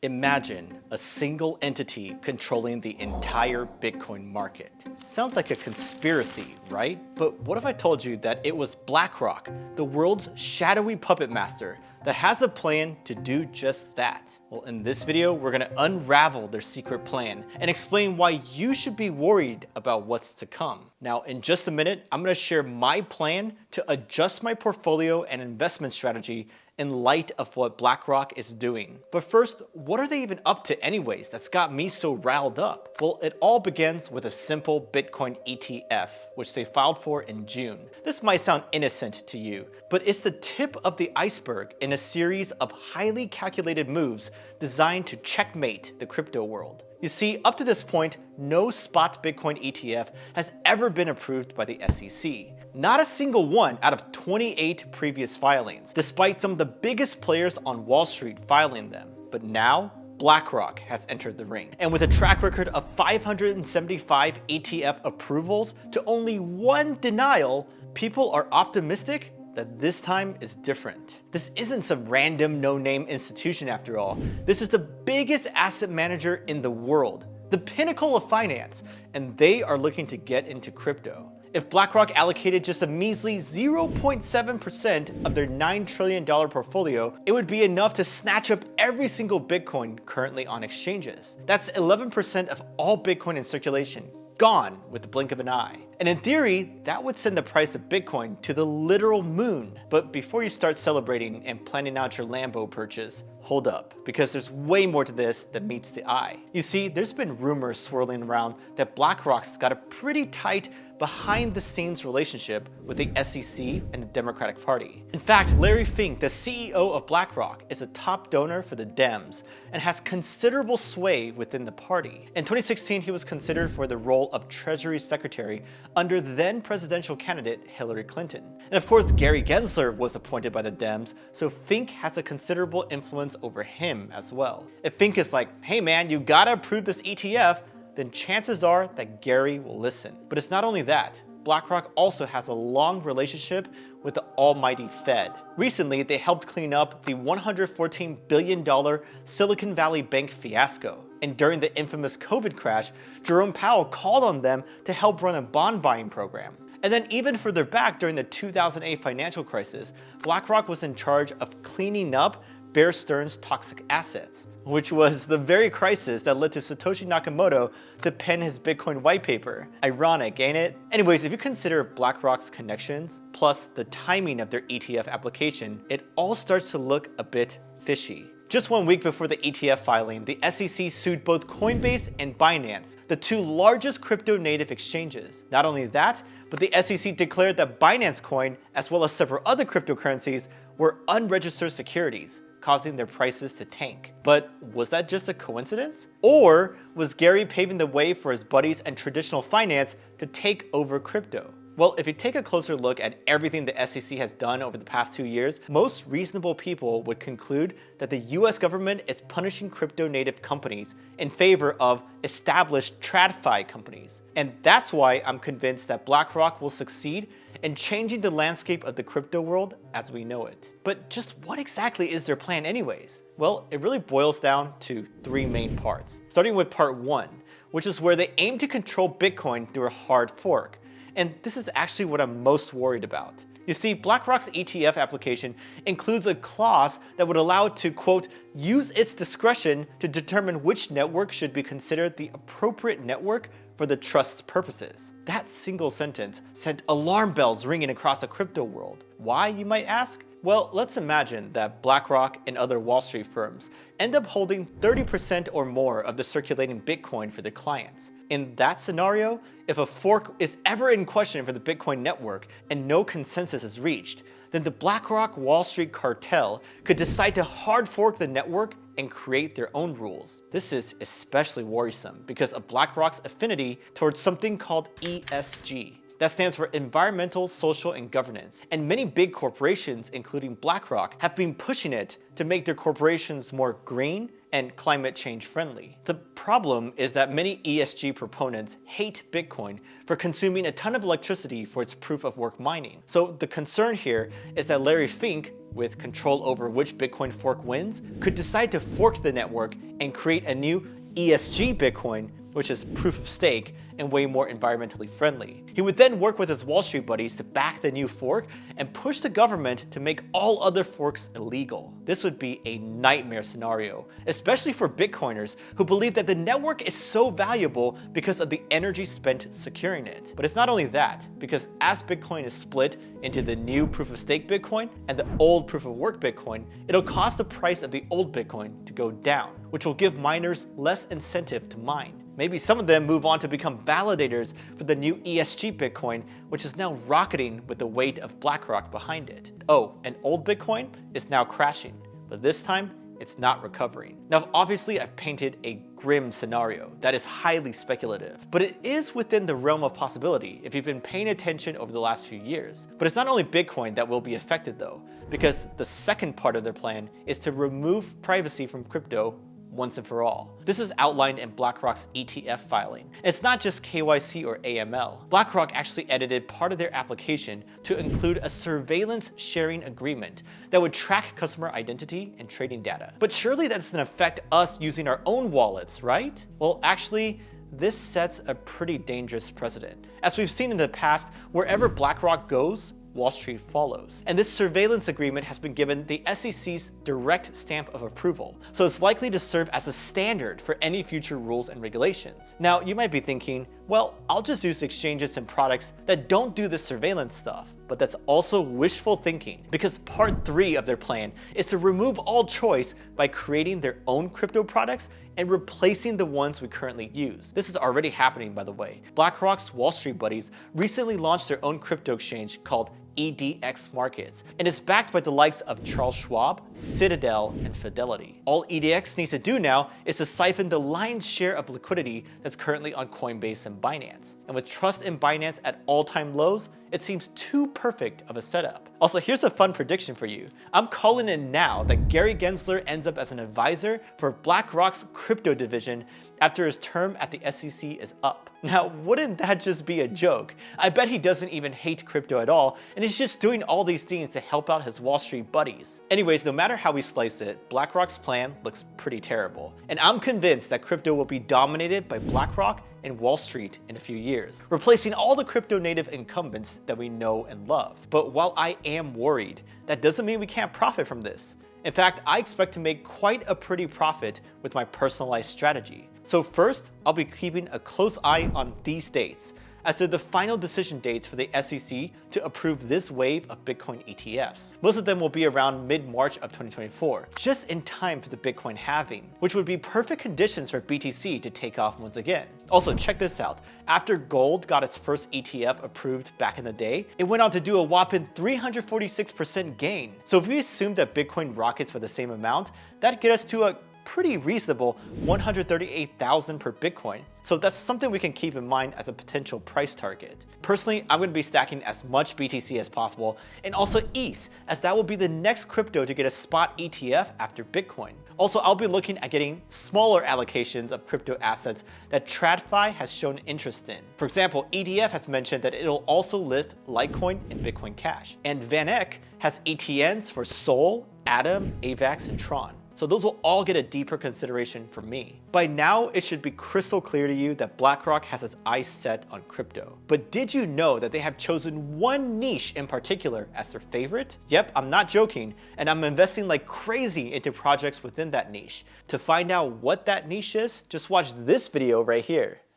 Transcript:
Imagine a single entity controlling the entire Bitcoin market. Sounds like a conspiracy, right? But what if I told you that it was BlackRock, the world's shadowy puppet master, that has a plan to do just that? Well, in this video, we're going to unravel their secret plan and explain why you should be worried about what's to come. Now, in just a minute, I'm going to share my plan to adjust my portfolio and investment strategy in light of what BlackRock is doing. But first, what are they even up to anyways that's got me so riled up? Well, it all begins with a simple Bitcoin ETF, which they filed for in June. This might sound innocent to you, but it's the tip of the iceberg in a series of highly calculated moves designed to checkmate the crypto world. You see, up to this point, no spot Bitcoin ETF has ever been approved by the SEC. Not a single one out of 28 previous filings, despite some of the biggest players on Wall Street filing them. But now, BlackRock has entered the ring. And with a track record of 575 ETF approvals to only one denial, people are optimistic that this time is different. This isn't some random no-name institution after all. This is the biggest asset manager in the world, the pinnacle of finance, and they are looking to get into crypto. If BlackRock allocated just a measly 0.7% of their $9 trillion portfolio, it would be enough to snatch up every single Bitcoin currently on exchanges. That's 11% of all Bitcoin in circulation, gone with the blink of an eye. And in theory, that would send the price of Bitcoin to the literal moon. But before you start celebrating and planning out your Lambo purchase, hold up, because there's way more to this than meets the eye. You see, there's been rumors swirling around that BlackRock's got a pretty tight behind-the-scenes relationship with the SEC and the Democratic Party. In fact, Larry Fink, the CEO of BlackRock, is a top donor for the Dems and has considerable sway within the party. In 2016, he was considered for the role of Treasury Secretary under then presidential candidate Hillary Clinton. And of course, Gary Gensler was appointed by the Dems, so Fink has a considerable influence over him as well. If Fink is like, hey man, you gotta approve this ETF, then chances are that Gary will listen. But it's not only that. BlackRock also has a long relationship with the almighty Fed. Recently, they helped clean up the $114 billion Silicon Valley Bank fiasco. And during the infamous COVID crash, Jerome Powell called on them to help run a bond buying program. And then even further back during the 2008 financial crisis, BlackRock was in charge of cleaning up Bear Stearns' toxic assets, which was the very crisis that led to Satoshi Nakamoto to pen his Bitcoin white paper. Ironic, ain't it? Anyways, if you consider BlackRock's connections, plus the timing of their ETF application, it all starts to look a bit fishy. Just 1 week before the ETF filing, the SEC sued both Coinbase and Binance, the two largest crypto-native exchanges. Not only that, but the SEC declared that Binance Coin, as well as several other cryptocurrencies, were unregistered securities, causing their prices to tank. But was that just a coincidence? Or was Gary paving the way for his buddies and traditional finance to take over crypto? Well, if you take a closer look at everything the SEC has done over the past 2 years, most reasonable people would conclude that the US government is punishing crypto-native companies in favor of established TradFi companies. And that's why I'm convinced that BlackRock will succeed in changing the landscape of the crypto world as we know it. But just what exactly is their plan anyways? Well, it really boils down to 3 main parts. Starting with part 1, which is where they aim to control Bitcoin through a hard fork. And this is actually what I'm most worried about. You see, BlackRock's ETF application includes a clause that would allow it to, quote, use its discretion to determine which network should be considered the appropriate network for the trust's purposes. That single sentence sent alarm bells ringing across the crypto world. Why, you might ask? Well, let's imagine that BlackRock and other Wall Street firms end up holding 30% or more of the circulating Bitcoin for their clients. In that scenario, if a fork is ever in question for the Bitcoin network and no consensus is reached, then the BlackRock Wall Street cartel could decide to hard fork the network and create their own rules. This is especially worrisome because of BlackRock's affinity towards something called ESG. That stands for Environmental, Social, and Governance. And many big corporations, including BlackRock, have been pushing it to make their corporations more green and climate change friendly. The problem is that many ESG proponents hate Bitcoin for consuming a ton of electricity for its proof of work mining. So the concern here is that Larry Fink with control over which Bitcoin fork wins, could decide to fork the network and create a new ESG Bitcoin, which is proof of stake and way more environmentally friendly. He would then work with his Wall Street buddies to back the new fork and push the government to make all other forks illegal. This would be a nightmare scenario, especially for Bitcoiners who believe that the network is so valuable because of the energy spent securing it. But it's not only that, because as Bitcoin is split into the new proof of stake Bitcoin and the old proof of work Bitcoin, it'll cause the price of the old Bitcoin to go down, which will give miners less incentive to mine. Maybe some of them move on to become validators for the new ESG Bitcoin, which is now rocketing with the weight of BlackRock behind it. Oh, and old Bitcoin is now crashing, but this time it's not recovering. Now, obviously, I've painted a grim scenario that is highly speculative, but it is within the realm of possibility if you've been paying attention over the last few years. But it's not only Bitcoin that will be affected though, because the second part of their plan is to remove privacy from crypto once and for all. This is outlined in BlackRock's ETF filing. It's not just KYC or AML. BlackRock actually edited part of their application to include a surveillance sharing agreement that would track customer identity and trading data. But surely that doesn't affect us using our own wallets, right? Well, actually, this sets a pretty dangerous precedent. As we've seen in the past, wherever BlackRock goes, Wall Street follows. And this surveillance agreement has been given the SEC's direct stamp of approval, so it's likely to serve as a standard for any future rules and regulations. Now, you might be thinking, well, I'll just use exchanges and products that don't do this surveillance stuff. But that's also wishful thinking, because part 3 of their plan is to remove all choice by creating their own crypto products and replacing the ones we currently use. This is already happening, by the way. BlackRock's Wall Street buddies recently launched their own crypto exchange called EDX Markets, and is backed by the likes of Charles Schwab, Citadel, and Fidelity. All EDX needs to do now is to siphon the lion's share of liquidity that's currently on Coinbase and Binance. And with trust in Binance at all-time lows, it seems too perfect of a setup. Also, here's a fun prediction for you. I'm calling in now that Gary Gensler ends up as an advisor for BlackRock's crypto division after his term at the SEC is up. Now, wouldn't that just be a joke? I bet he doesn't even hate crypto at all, and he's just doing all these things to help out his Wall Street buddies. Anyways, no matter how we slice it, BlackRock's plan looks pretty terrible. And I'm convinced that crypto will be dominated by BlackRock and Wall Street in a few years, replacing all the crypto native incumbents that we know and love. But while I am worried, that doesn't mean we can't profit from this. In fact, I expect to make quite a pretty profit with my personalized strategy. So first, I'll be keeping a close eye on these dates, as they're the final decision dates for the SEC to approve this wave of Bitcoin ETFs. Most of them will be around mid-March of 2024, just in time for the Bitcoin halving, which would be perfect conditions for BTC to take off once again. Also, check this out. After gold got its first ETF approved back in the day, it went on to do a whopping 346% gain. So if we assume that Bitcoin rockets by the same amount, that'd get us to a pretty reasonable 138,000 per Bitcoin. So that's something we can keep in mind as a potential price target. Personally, I'm going to be stacking as much BTC as possible, and also ETH, as that will be the next crypto to get a spot ETF after Bitcoin. Also, I'll be looking at getting smaller allocations of crypto assets that TradFi has shown interest in. For example, EDF has mentioned that it'll also list Litecoin and Bitcoin Cash. And VanEck has ETNs for Sol, Atom, AVAX, and Tron. So those will all get a deeper consideration from me. By now, it should be crystal clear to you that BlackRock has its eyes set on crypto. But did you know that they have chosen one niche in particular as their favorite? Yep, I'm not joking, and I'm investing like crazy into projects within that niche. To find out what that niche is, just watch this video right here.